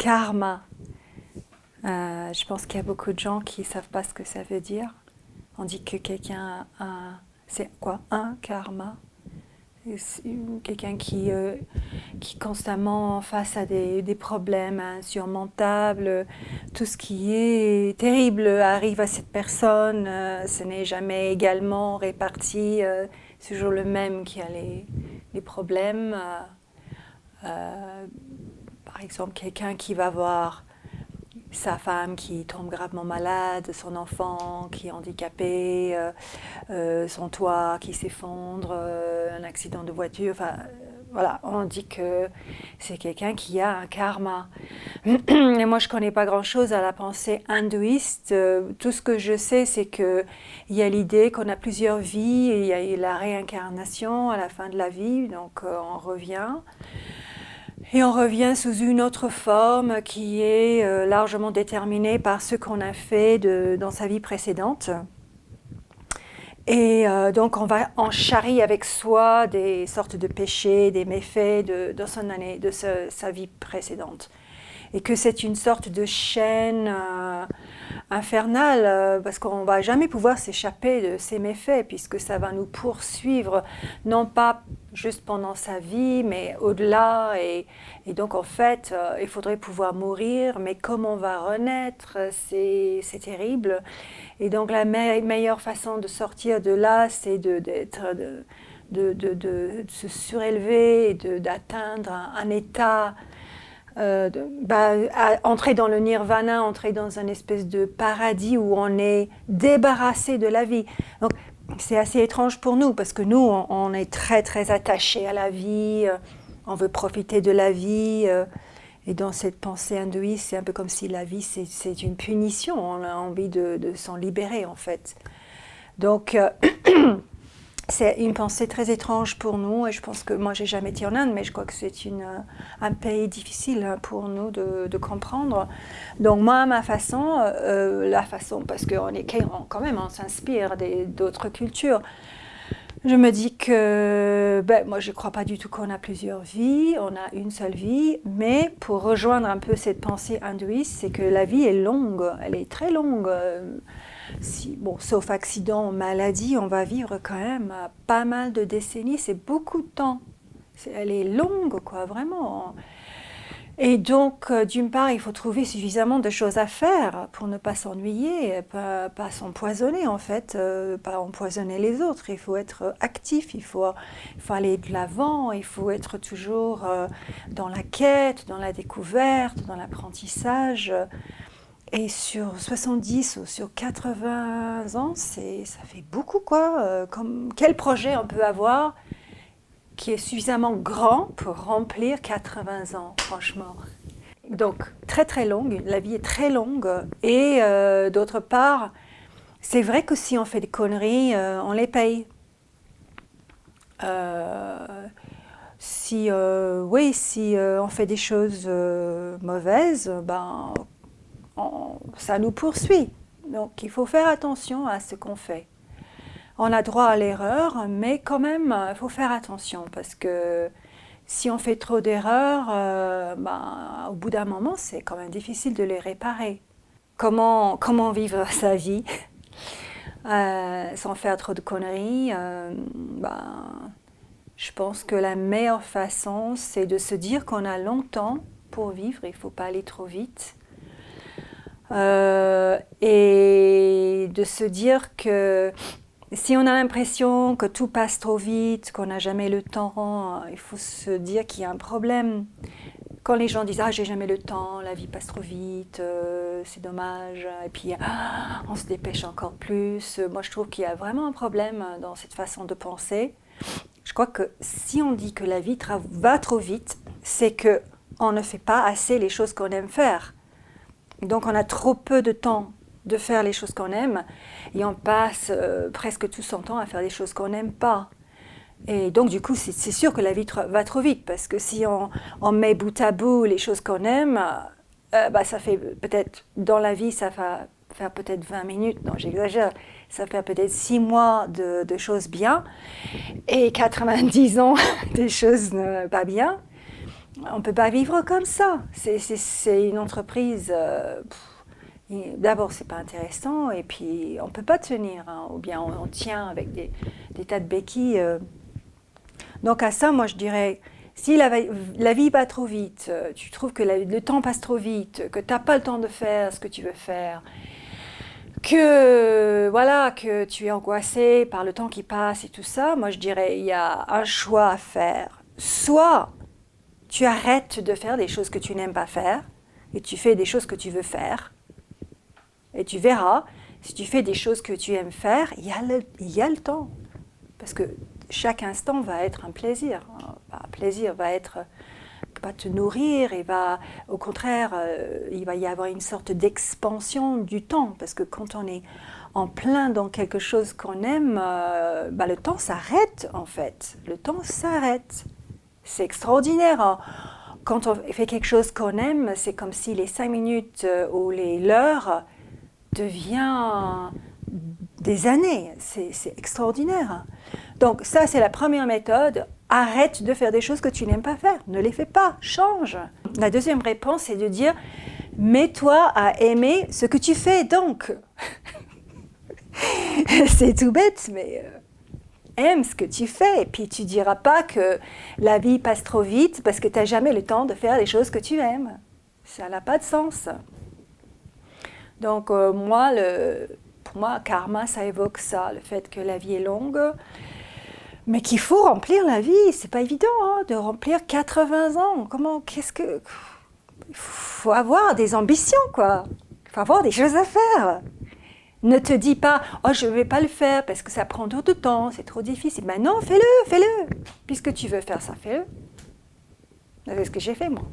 Karma. Je pense qu'il y a beaucoup de gens qui ne savent pas ce que ça veut dire. On dit que quelqu'un a... C'est quoi un karma? C'est quelqu'un qui constamment face à des problèmes insurmontables, tout ce qui est terrible arrive à cette personne, ce n'est jamais également réparti, c'est toujours le même qui a les problèmes. Par exemple, quelqu'un qui va voir sa femme qui tombe gravement malade, son enfant qui est handicapé, son toit qui s'effondre, un accident de voiture, enfin voilà, on dit que c'est quelqu'un qui a un karma. Et moi je ne connais pas grand-chose à la pensée hindouiste, tout ce que je sais c'est qu'il y a l'idée qu'on a plusieurs vies, et il y a la réincarnation à la fin de la vie, donc on revient. Et on revient sous une autre forme qui est largement déterminée par ce qu'on a fait dans sa vie précédente. Et donc on charrie avec soi des sortes de péchés, des méfaits de sa vie précédente. Et que c'est une sorte de chaîne infernale, parce qu'on ne va jamais pouvoir s'échapper de ces méfaits, puisque ça va nous poursuivre, non pas juste pendant sa vie, mais au-delà. Et donc, en fait, il faudrait pouvoir mourir, mais comment on va renaître, c'est terrible. Et donc, la meilleure façon de sortir de là, c'est de se surélever et d'atteindre un état... entrer dans le nirvana, entrer dans une espèce de paradis où on est débarrassé de la vie. Donc, c'est assez étrange pour nous, parce que nous, on est très, très attachés à la vie, on veut profiter de la vie, et dans cette pensée hindouiste, c'est un peu comme si la vie, c'est une punition, on a envie de s'en libérer, en fait. Donc... c'est une pensée très étrange pour nous, et je pense que moi j'ai jamais été en Inde, mais je crois que c'est un pays difficile pour nous de comprendre. Donc moi, ma façon, parce qu'on est quand même, on s'inspire d'autres cultures. Je me dis que, moi je ne crois pas du tout qu'on a plusieurs vies, on a une seule vie, mais pour rejoindre un peu cette pensée hindouiste, c'est que la vie est longue, elle est très longue. Sauf accident ou maladie, on va vivre quand même pas mal de décennies, c'est beaucoup de temps. Elle est longue, quoi, vraiment. Et donc, d'une part, il faut trouver suffisamment de choses à faire pour ne pas s'ennuyer, pas s'empoisonner, en fait, pas empoisonner les autres. Il faut être actif, il faut aller de l'avant, il faut être toujours dans la quête, dans la découverte, dans l'apprentissage. Et sur 70 ou sur 80 ans, ça fait beaucoup, quoi. Quel projet on peut avoir qui est suffisamment grand pour remplir 80 ans, franchement. Donc, très très longue, la vie est très longue. Et d'autre part, c'est vrai que si on fait des conneries, on les paye. Si on fait des choses mauvaises, ça nous poursuit. Donc il faut faire attention à ce qu'on fait. On a droit à l'erreur, mais quand même, il faut faire attention, parce que si on fait trop d'erreurs, au bout d'un moment, c'est quand même difficile de les réparer. Comment vivre sa vie sans faire trop de conneries? Je pense que la meilleure façon, c'est de se dire qu'on a longtemps pour vivre, il ne faut pas aller trop vite. Et de se dire que si on a l'impression que tout passe trop vite, qu'on n'a jamais le temps, il faut se dire qu'il y a un problème. Quand les gens disent « Ah, j'ai jamais le temps, la vie passe trop vite, c'est dommage », et puis on se dépêche encore plus. Moi, je trouve qu'il y a vraiment un problème dans cette façon de penser. Je crois que si on dit que la vie va trop vite, c'est qu'on ne fait pas assez les choses qu'on aime faire. Donc on a trop peu de temps de faire les choses qu'on aime, et on passe presque tout son temps à faire des choses qu'on n'aime pas. Et donc du coup, c'est sûr que la vie va trop vite, parce que si on met bout à bout les choses qu'on aime, ça fait peut-être, dans la vie, ça va faire peut-être 20 minutes, non j'exagère, ça fait peut-être 6 mois de choses bien, et 90 ans de choses pas bien. On ne peut pas vivre comme ça. C'est une entreprise. D'abord, c'est pas intéressant, et puis on ne peut pas tenir, hein, ou bien on tient avec des tas de béquilles. Donc à ça, moi je dirais, si la vie va trop vite, tu trouves que le temps passe trop vite, que tu n'as pas le temps de faire ce que tu veux faire, voilà, que tu es angoissé par le temps qui passe et tout ça, moi je dirais, il y a un choix à faire. Soit tu arrêtes de faire des choses que tu n'aimes pas faire, et tu fais des choses que tu veux faire, et tu verras, si tu fais des choses que tu aimes faire, il y a le temps. Parce que chaque instant va être un plaisir. Un plaisir va te nourrir, et au contraire, il va y avoir une sorte d'expansion du temps. Parce que quand on est en plein dans quelque chose qu'on aime, le temps s'arrête en fait. Le temps s'arrête. C'est extraordinaire. Hein. Quand on fait quelque chose qu'on aime, c'est comme si les 5 minutes ou l'heure devient des années. C'est extraordinaire. Donc ça, c'est la première méthode. Arrête de faire des choses que tu n'aimes pas faire. Ne les fais pas. Change. La deuxième réponse, c'est de dire, mets-toi à aimer ce que tu fais donc. C'est tout bête, mais aime ce que tu fais. Et puis tu ne diras pas que la vie passe trop vite parce que tu n'as jamais le temps de faire les choses que tu aimes. Ça n'a pas de sens. Donc pour moi, karma, ça évoque ça, le fait que la vie est longue, mais qu'il faut remplir la vie. C'est pas évident hein, de remplir 80 ans. Il faut avoir des ambitions, quoi. Il faut avoir des choses à faire. Ne te dis pas, oh, je ne vais pas le faire parce que ça prend trop de temps, c'est trop difficile. Ben non, fais-le. Puisque tu veux faire ça, fais-le. C'est ce que j'ai fait, moi.